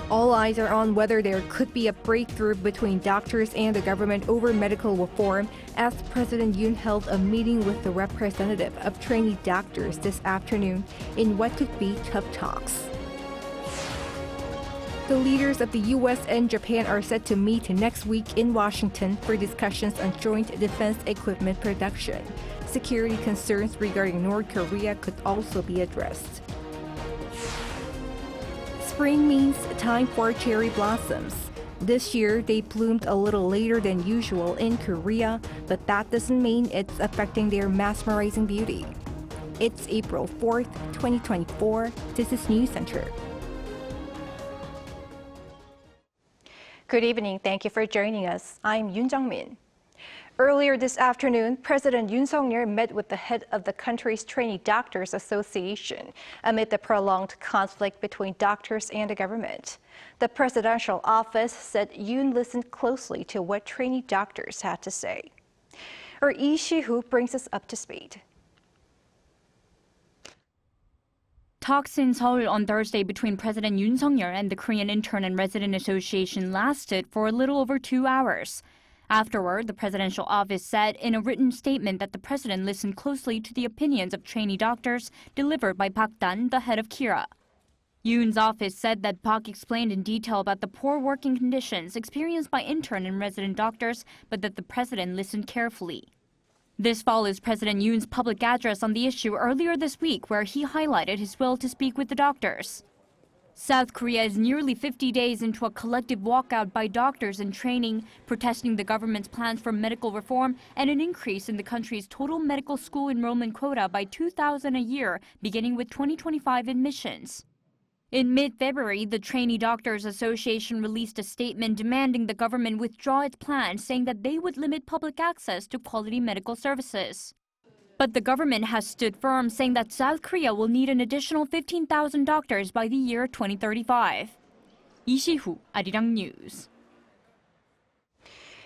All eyes are on whether there could be a breakthrough between doctors and the government over medical reform as President Yoon held a meeting with the representative of trainee doctors this afternoon in what could be tough talks. The leaders of the U.S. and Japan are set to meet next week in Washington for discussions on joint defense equipment production. Security concerns regarding North Korea could also be addressed. Spring means time for cherry blossoms. This year, they bloomed a little later than usual in Korea, but that doesn't mean it's affecting their mesmerizing beauty. It's April 4th, 2024. This is Newscenter. Good evening. Thank you for joining us. I'm Yoon Jung-min. Earlier this afternoon, President Yoon Suk Yeol met with the head of the country's Trainee Doctors Association amid the prolonged conflict between doctors and the government. The presidential office said Yoon listened closely to what trainee doctors had to say. Our Lee Si-hoo brings us up to speed. Talks in Seoul on Thursday between President Yoon Suk Yeol and the Korean Intern and Resident Association lasted for a little over 2 hours. Afterward, the presidential office said in a written statement that the president listened closely to the opinions of trainee doctors delivered by Park Dan, the head of KIRA. Yoon's office said that Park explained in detail about the poor working conditions experienced by intern and resident doctors, but that the president listened carefully. This follows President Yoon's public address on the issue earlier this week, where he highlighted his will to speak with the doctors. South Korea is nearly 50 days into a collective walkout by doctors in training, protesting the government's plans for medical reform and an increase in the country's total medical school enrollment quota by 2,000 a year, beginning with 2025 admissions. In mid-February, the Trainee Doctors Association released a statement demanding the government withdraw its plans, saying that they would limit public access to quality medical services. But the government has stood firm, saying that South Korea will need an additional 15,000 doctors by the year 2035. Lee Si-hoo, Arirang News.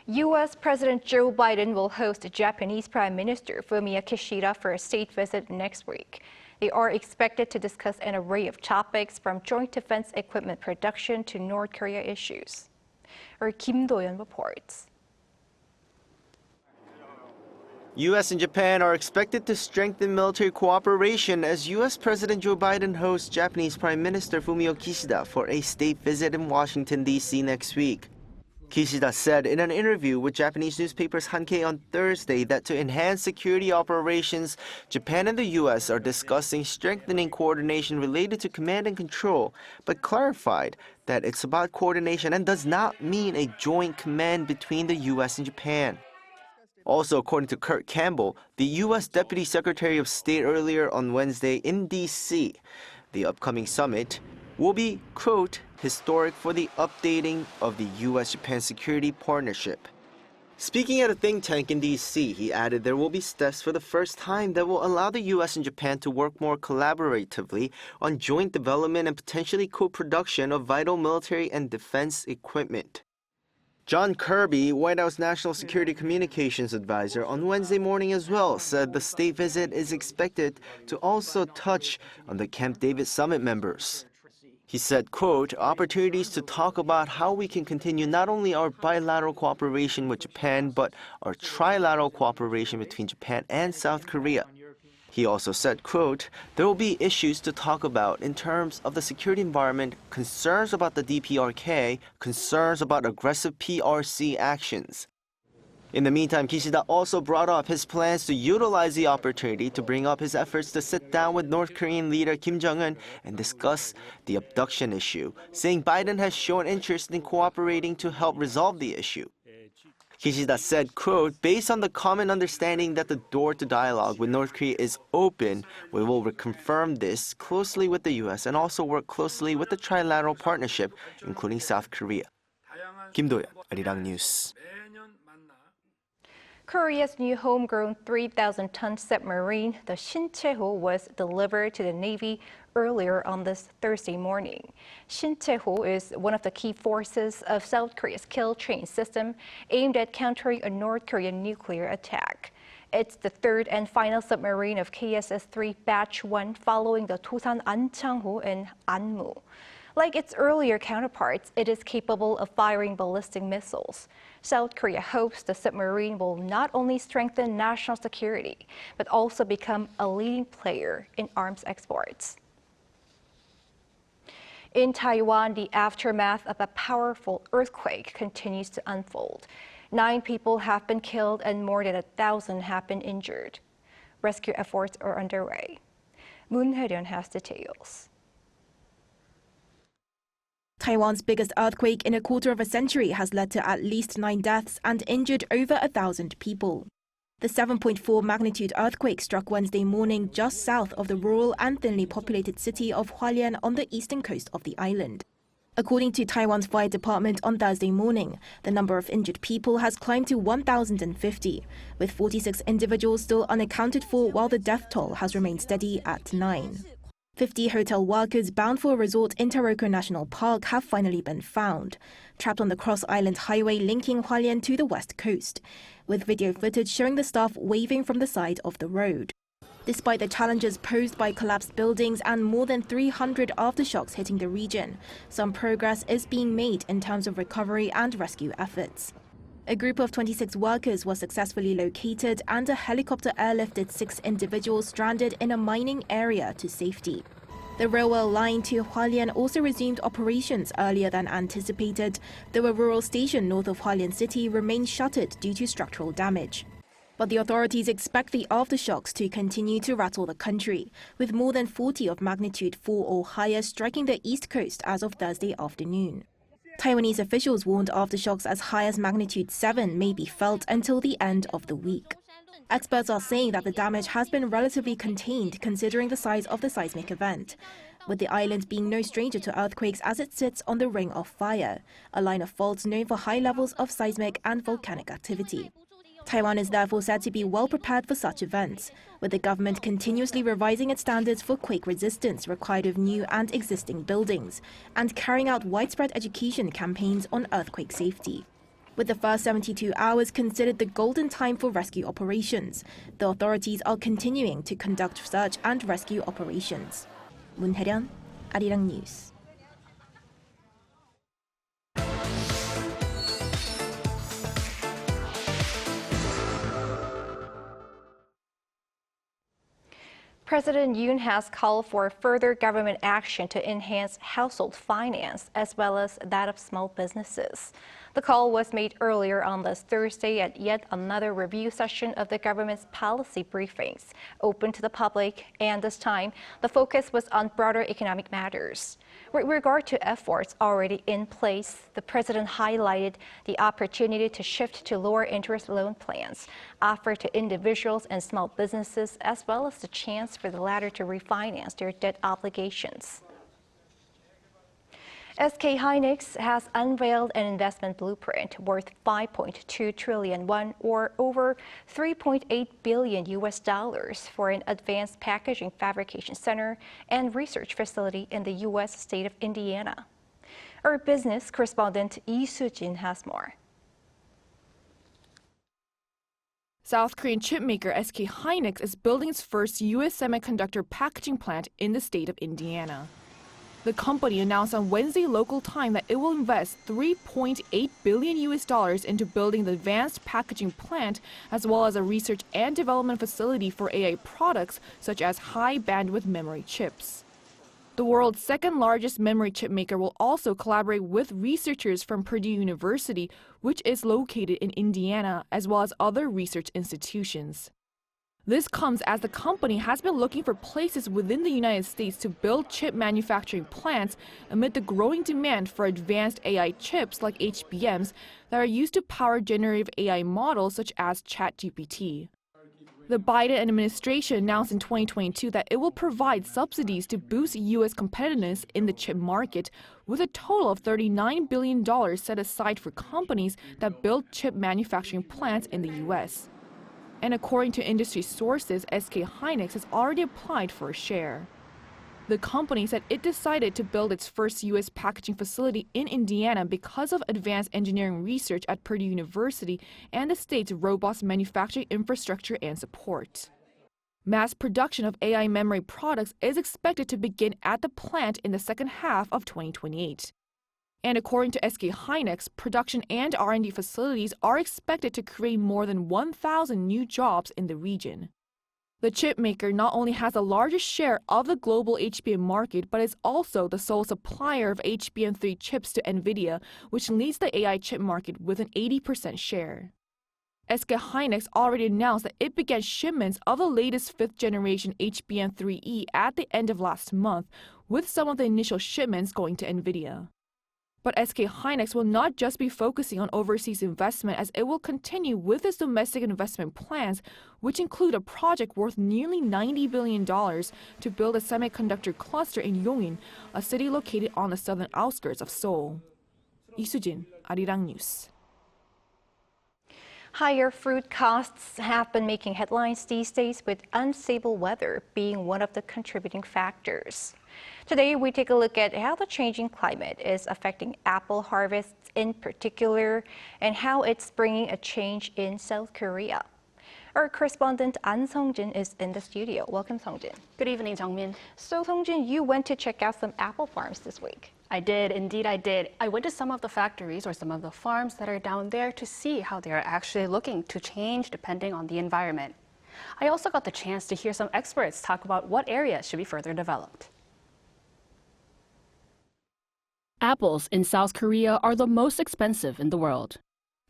U.S. President Joe Biden will host Japanese Prime Minister Fumio Kishida for a state visit next week. They are expected to discuss an array of topics from joint defense equipment production to North Korea issues. Our Kim Do-yeon reports. U.S. and Japan are expected to strengthen military cooperation as U.S. President Joe Biden hosts Japanese Prime Minister Fumio Kishida for a state visit in Washington, D.C. next week. Kishida said in an interview with Japanese newspapers Hankei on Thursday that to enhance security operations, Japan and the U.S. are discussing strengthening coordination related to command and control, but clarified that it's about coordination and does not mean a joint command between the U.S. and Japan. Also, according to Kurt Campbell, the U.S. Deputy Secretary of State earlier on Wednesday in D.C., the upcoming summit will be, quote, historic for the updating of the U.S.-Japan security partnership. Speaking at a think tank in D.C., he added there will be steps for the first time that will allow the U.S. and Japan to work more collaboratively on joint development and potentially co-production of vital military and defense equipment. John Kirby, White House National Security Communications Advisor, on Wednesday morning as well, said the state visit is expected to also touch on the Camp David Summit members. He said, quote, opportunities to talk about how we can continue not only our bilateral cooperation with Japan, but our trilateral cooperation between Japan and South Korea. He also said, quote, there will be issues to talk about in terms of the security environment, concerns about the DPRK, concerns about aggressive PRC actions. In the meantime, Kishida also brought up his plans to utilize the opportunity to bring up his efforts to sit down with North Korean leader Kim Jong-un and discuss the abduction issue, saying Biden has shown interest in cooperating to help resolve the issue. Kishida said, quote, based on the common understanding that the door to dialogue with North Korea is open, we will reconfirm this closely with the U.S. and also work closely with the trilateral partnership, including South Korea. Kim Do-yeon, Arirang News. Korea's new homegrown 3,000-ton submarine, the Shin Chae-ho, was delivered to the Navy earlier on this Thursday morning. Shin Chae-ho is one of the key forces of South Korea's kill train system aimed at countering a North Korean nuclear attack. It's the third and final submarine of KSS-3 Batch 1 following the Tosan An Chang-ho and Anmu. Like its earlier counterparts, it is capable of firing ballistic missiles. South Korea hopes the submarine will not only strengthen national security, but also become a leading player in arms exports. In Taiwan, the aftermath of a powerful earthquake continues to unfold. 9 people have been killed and more than 1,000 have been injured. Rescue efforts are underway. Moon Hye-ryun has details. Taiwan's biggest earthquake in a quarter of a century has led to at least 9 deaths and injured over 1,000 people. The 7.4 magnitude earthquake struck Wednesday morning just south of the rural and thinly populated city of Hualien on the eastern coast of the island. According to Taiwan's fire department on Thursday morning, the number of injured people has climbed to 1,050, with 46 individuals still unaccounted for, while the death toll has remained steady at 9. 50 hotel workers bound for a resort in Taroko National Park have finally been found, trapped on the cross-island highway linking Hualien to the west coast, with video footage showing the staff waving from the side of the road. Despite the challenges posed by collapsed buildings and more than 300 aftershocks hitting the region, some progress is being made in terms of recovery and rescue efforts. A group of 26 workers was successfully located and a helicopter airlifted 6 individuals stranded in a mining area to safety. The railway line to Hualien also resumed operations earlier than anticipated, though a rural station north of Hualien city remains shuttered due to structural damage. But the authorities expect the aftershocks to continue to rattle the country, with more than 40 of magnitude 4 or higher striking the east coast as of Thursday afternoon. Taiwanese officials warned aftershocks as high as magnitude 7 may be felt until the end of the week. Experts are saying that the damage has been relatively contained considering the size of the seismic event, with the island being no stranger to earthquakes as it sits on the Ring of Fire, a line of faults known for high levels of seismic and volcanic activity. Taiwan is therefore said to be well prepared for such events, with the government continuously revising its standards for quake resistance required of new and existing buildings, and carrying out widespread education campaigns on earthquake safety. With the first 72 hours considered the golden time for rescue operations, the authorities are continuing to conduct search and rescue operations. Moon Hye-ryun, Arirang News. President Yoon has called for further government action to enhance household finance as well as that of small businesses. The call was made earlier on this Thursday at yet another review session of the government's policy briefings, open to the public, and this time the focus was on broader economic matters. With regard to efforts already in place, the president highlighted the opportunity to shift to lower interest loan plans offered to individuals and small businesses, as well as the chance for the latter to refinance their debt obligations. SK Hynix has unveiled an investment blueprint worth 5.2 trillion won, or over $3.8 billion for an advanced packaging fabrication center and research facility in the U.S. state of Indiana. Our business correspondent Lee Soo-jin has more. South Korean chipmaker SK Hynix is building its first U.S. semiconductor packaging plant in the state of Indiana. The company announced on Wednesday local time that it will invest $3.8 billion into building the advanced packaging plant, as well as a research and development facility for AI products such as high bandwidth memory chips. The world's second largest memory chip maker will also collaborate with researchers from Purdue University, which is located in Indiana, as well as other research institutions. This comes as the company has been looking for places within the United States to build chip manufacturing plants amid the growing demand for advanced AI chips like HBMs that are used to power generative AI models such as ChatGPT. The Biden administration announced in 2022 that it will provide subsidies to boost U.S. competitiveness in the chip market, with a total of $39 billion set aside for companies that build chip manufacturing plants in the U.S. And according to industry sources, SK Hynix has already applied for a share. The company said it decided to build its first U.S. packaging facility in Indiana because of advanced engineering research at Purdue University and the state's robust manufacturing infrastructure and support. Mass production of AI memory products is expected to begin at the plant in the second half of 2028. And according to SK Hynix, production and R&D facilities are expected to create more than 1,000 new jobs in the region. The chip maker not only has the largest share of the global HBM market, but is also the sole supplier of HBM3 chips to NVIDIA, which leads the AI chip market with an 80% share. SK Hynix already announced that it began shipments of the latest 5th generation HBM3E at the end of last month, with some of the initial shipments going to NVIDIA. But SK Hynix will not just be focusing on overseas investment, as it will continue with its domestic investment plans, which include a project worth nearly $90 billion to build a semiconductor cluster in Yongin, a city located on the southern outskirts of Seoul. Lee Soo-jin, Arirang News. Higher fruit costs have been making headlines these days, with unstable weather being one of the contributing factors. Today, we take a look at how the changing climate is affecting apple harvests in particular, and how it's bringing a change in South Korea. Our correspondent An Sung-jin is in the studio. Welcome, Sung-jin. Good evening, Jung-min. So, Sung-jin, you went to check out some apple farms this week. I did, indeed I did. I went to some of the factories or some of the farms that are down there to see how they are actually looking to change depending on the environment. I also got the chance to hear some experts talk about what areas should be further developed. Apples in South Korea are the most expensive in the world.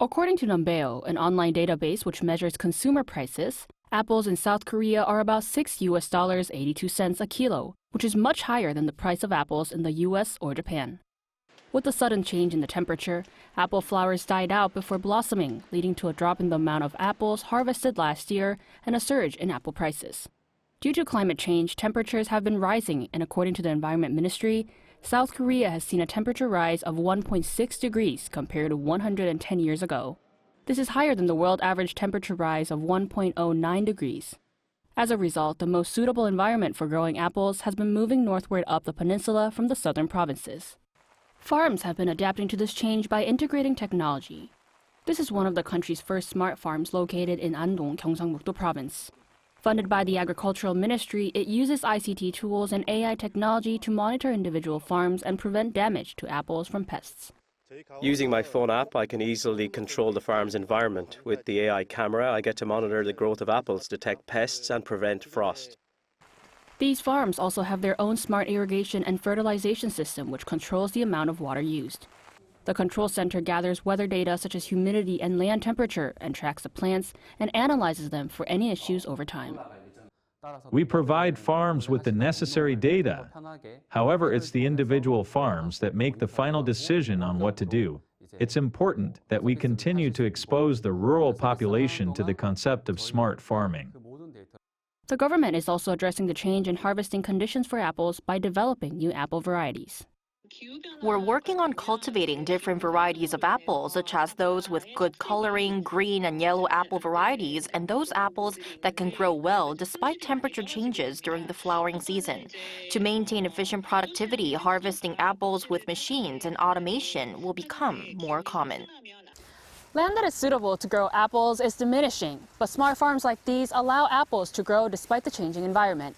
According to Numbeo, an online database which measures consumer prices, apples in South Korea are about $6.82 a kilo, which is much higher than the price of apples in the US or Japan. With the sudden change in the temperature, apple flowers died out before blossoming, leading to a drop in the amount of apples harvested last year and a surge in apple prices. Due to climate change, temperatures have been rising, and according to the Environment Ministry, South Korea has seen a temperature rise of 1.6 degrees compared to 110 years ago. This is higher than the world average temperature rise of 1.09 degrees. As a result, the most suitable environment for growing apples has been moving northward up the peninsula from the southern provinces. Farms have been adapting to this change by integrating technology. This is one of the country's first smart farms located in Andong, Gyeongsang-mukdo Province. Funded by the Agricultural Ministry, it uses ICT tools and AI technology to monitor individual farms and prevent damage to apples from pests. Using my phone app, I can easily control the farm's environment. With the AI camera, I get to monitor the growth of apples, detect pests, and prevent frost. These farms also have their own smart irrigation and fertilization system, which controls the amount of water used. The control center gathers weather data such as humidity and land temperature and tracks the plants and analyzes them for any issues over time. We provide farms with the necessary data. However, it's the individual farms that make the final decision on what to do. It's important that we continue to expose the rural population to the concept of smart farming. The government is also addressing the change in harvesting conditions for apples by developing new apple varieties. We're working on cultivating different varieties of apples, such as those with good coloring, green and yellow apple varieties, and those apples that can grow well despite temperature changes during the flowering season. To maintain efficient productivity, harvesting apples with machines and automation will become more common. Land that is suitable to grow apples is diminishing, but smart farms like these allow apples to grow despite the changing environment.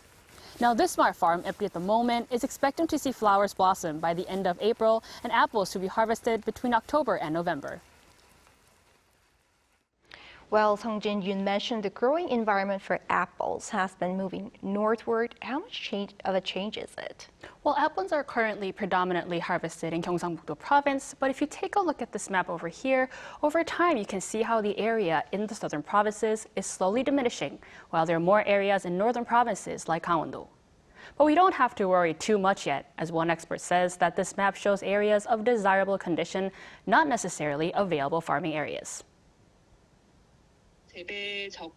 Now, this smart farm, empty at the moment, is expecting to see flowers blossom by the end of April and apples to be harvested between October and November. Well, Sung-jin, you mentioned the growing environment for apples has been moving northward. How much of a change is it? Well, apples are currently predominantly harvested in Gyeongsang-mukdo Province, but if you take a look at this map over here, over time you can see how the area in the southern provinces is slowly diminishing, while there are more areas in northern provinces like Gangwon-do. But we don't have to worry too much yet, as one expert says that this map shows areas of desirable condition, not necessarily available farming areas.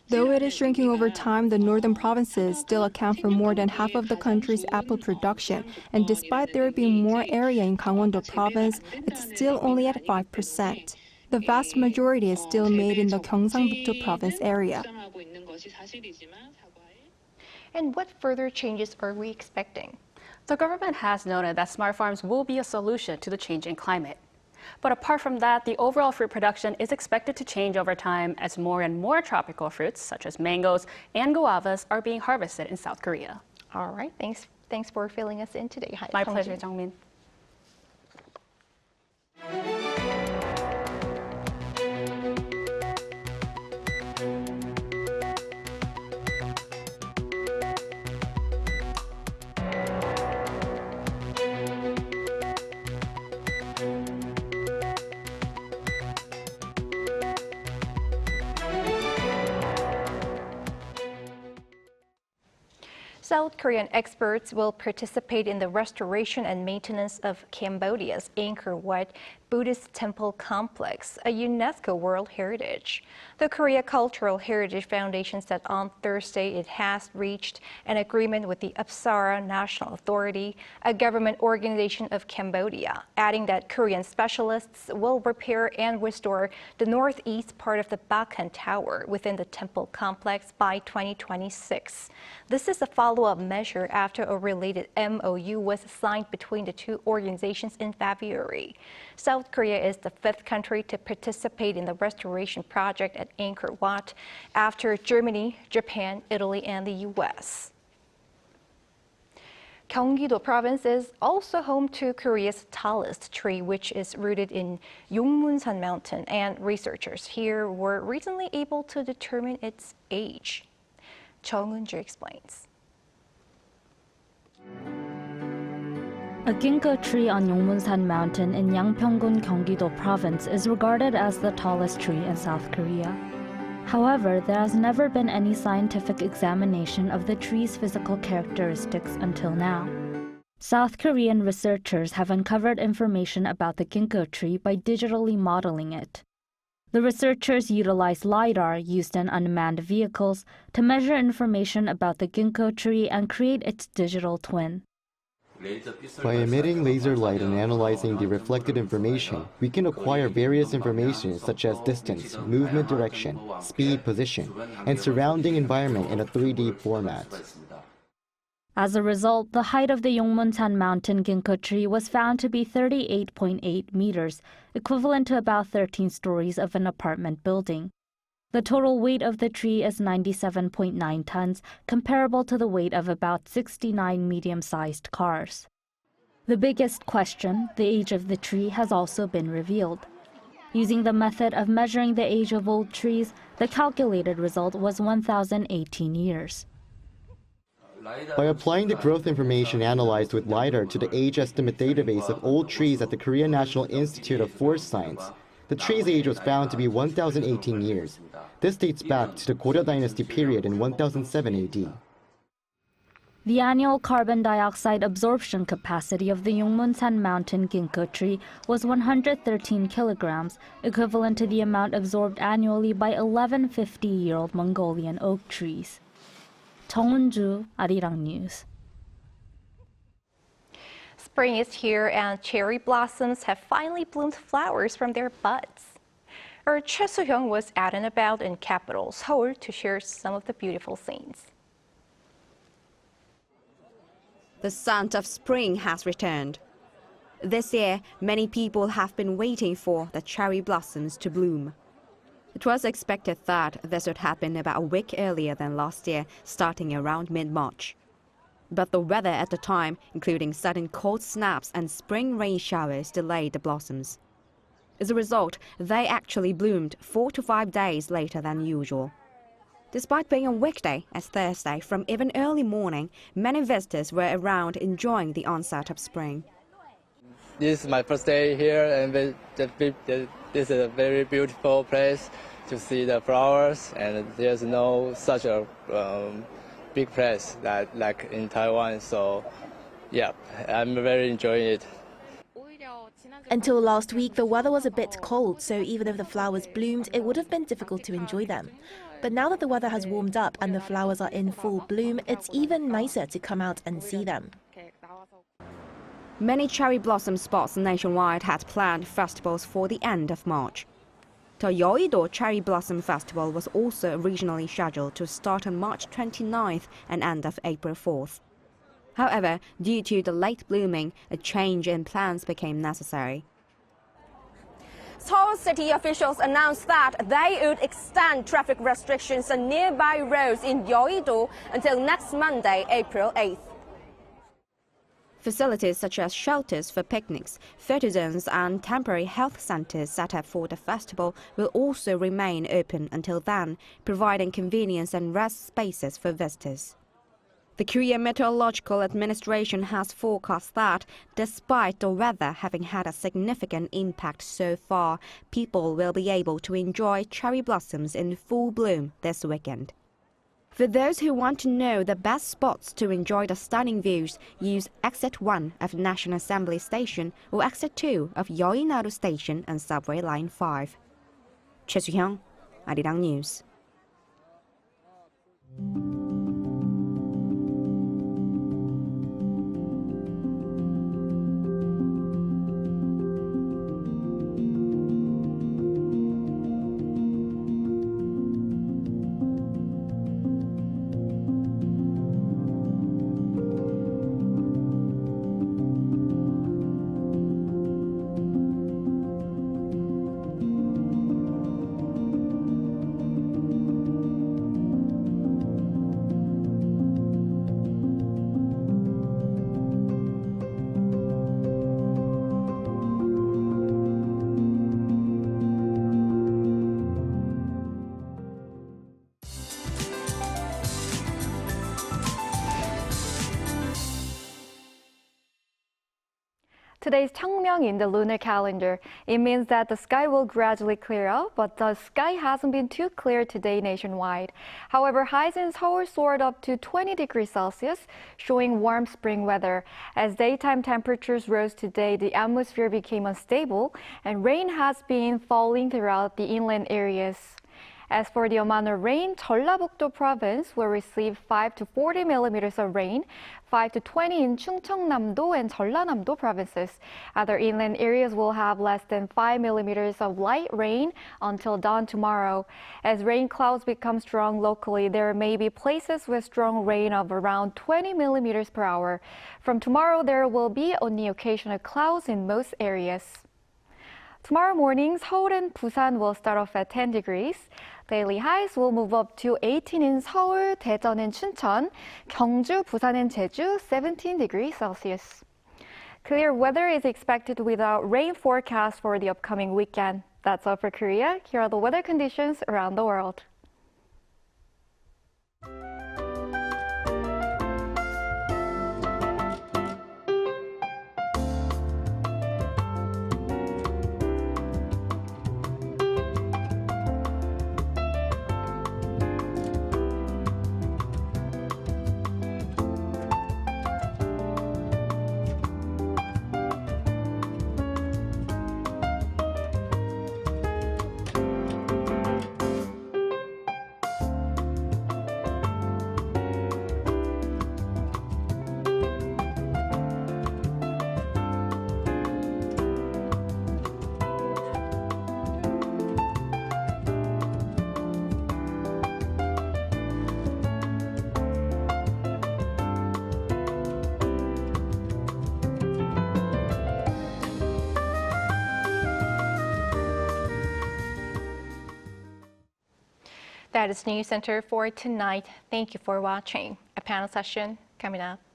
Though it is shrinking over time, the northern provinces still account for more than half of the country's apple production, and despite there being more area in Gangwon-do Province, it's still only at 5%. The vast majority is still made in the Gyeongsang-mukdo Province area. And what further changes are we expecting? The government has noted that smart farms will be a solution to the changing climate. But apart from that, the overall fruit production is expected to change over time as more and more tropical fruits, such as mangoes and guavas, are being harvested in South Korea. All right, thanks for filling us in today. My pleasure, Jung-min. South Korean experts will participate in the restoration and maintenance of Cambodia's Angkor Wat Buddhist temple complex, a UNESCO World Heritage. The Korea Cultural Heritage Foundation said on Thursday it has reached an agreement with the Apsara National Authority, a government organization of Cambodia, adding that Korean specialists will repair and restore the northeast part of the Bakan Tower within the temple complex by 2026. This is a follow-up measure after a related MOU was signed between the two organizations in February. South Korea is the fifth country to participate in the restoration project at Angkor Wat after Germany, Japan, Italy, and the US. Gyeonggi-do province is also home to Korea's tallest tree, which is rooted in Yongmunsan Mountain, and researchers here were recently able to determine its age. Chung Eun-ju explains. A ginkgo tree on Yongmunsan Mountain in Yangpyeong-gun, Gyeonggi-do Province is regarded as the tallest tree in South Korea. However, there has never been any scientific examination of the tree's physical characteristics until now. South Korean researchers have uncovered information about the ginkgo tree by digitally modeling it. The researchers utilized LiDAR used in unmanned vehicles to measure information about the ginkgo tree and create its digital twin. By emitting laser light and analyzing the reflected information, we can acquire various information such as distance, movement direction, speed, position, and surrounding environment in a 3D format. As a result, the height of the Yongmunsan Mountain ginkgo tree was found to be 38.8 meters, equivalent to about 13 stories of an apartment building. The total weight of the tree is 97.9 tons, comparable to the weight of about 69 medium-sized cars. The biggest question, the age of the tree, has also been revealed. Using the method of measuring the age of old trees, the calculated result was 1,018 years. By applying the growth information analyzed with LiDAR to the age estimate database of old trees at the Korean National Institute of Forest Science, the tree's age was found to be 1,018 years. This dates back to the Goryeo Dynasty period in 1007 AD. The annual carbon dioxide absorption capacity of the Yongmunsan Mountain ginkgo tree was 113 kilograms, equivalent to the amount absorbed annually by 11 50-year-old Mongolian oak trees. Chung Eun-ju, Arirang News. Spring is here and cherry blossoms have finally bloomed flowers from their buds. Our Choi Soo-hyung was out and about in capital Seoul to share some of the beautiful scenes. The scent of spring has returned. This year, many people have been waiting for the cherry blossoms to bloom. It was expected that this would happen about a week earlier than last year, starting around mid-March. But the weather at the time, including sudden cold snaps and spring rain showers, delayed the blossoms. As a result, they actually bloomed 4 to 5 days later than usual. Despite being a weekday, as Thursday, from even early morning, many visitors were around enjoying the onset of spring. This is my first day here, and this is a very beautiful place to see the flowers, and there's no such a big place like in Taiwan, so yeah, I'm very enjoying it. Until last week, the weather was a bit cold, so even if the flowers bloomed, it would have been difficult to enjoy them. But now that the weather has warmed up and the flowers are in full bloom, it's even nicer to come out and see them. Many cherry blossom spots nationwide had planned festivals for the end of March. The Yeouido Cherry Blossom Festival was also originally scheduled to start on March 29th and end of April 4th. However, due to the late blooming, a change in plans became necessary. Seoul city officials announced that they would extend traffic restrictions on nearby roads in Yeouido until next Monday, April 8th. Facilities such as shelters for picnics, photo zones and temporary health centers set up for the festival will also remain open until then, providing convenience and rest spaces for visitors. The Korea Meteorological Administration has forecast that, despite the weather having had a significant impact so far, people will be able to enjoy cherry blossoms in full bloom this weekend. For those who want to know the best spots to enjoy the stunning views, use Exit 1 of National Assembly Station or Exit 2 of Yeouido Station and Subway Line 5. Choi Soo-hyung, Arirang News. Today's Changmyeong in the lunar calendar. It means that the sky will gradually clear up, but the sky hasn't been too clear today nationwide. However, highs in Seoul soared up to 20 degrees Celsius, showing warm spring weather. As daytime temperatures rose today, the atmosphere became unstable, and rain has been falling throughout the inland areas. As for the amount of rain, Jeollabuk-do province will receive 5 to 40 millimeters of rain, 5 to 20 in Chungcheongnam-do and Jeollanam-do provinces. Other inland areas will have less than 5 millimeters of light rain until dawn tomorrow. As rain clouds become strong locally, there may be places with strong rain of around 20 millimeters per hour. From tomorrow, there will be only occasional clouds in most areas. Tomorrow morning, Seoul and Busan will start off at 10 degrees. Daily highs will move up to 18 in Seoul, Daejeon and Chuncheon, Gyeongju, Busan and Jeju, 17 degrees Celsius. Clear weather is expected without rain forecast for the upcoming weekend. That's all for Korea. Here are the weather conditions around the world. That is Newscenter for tonight. Thank you for watching. A panel session coming up.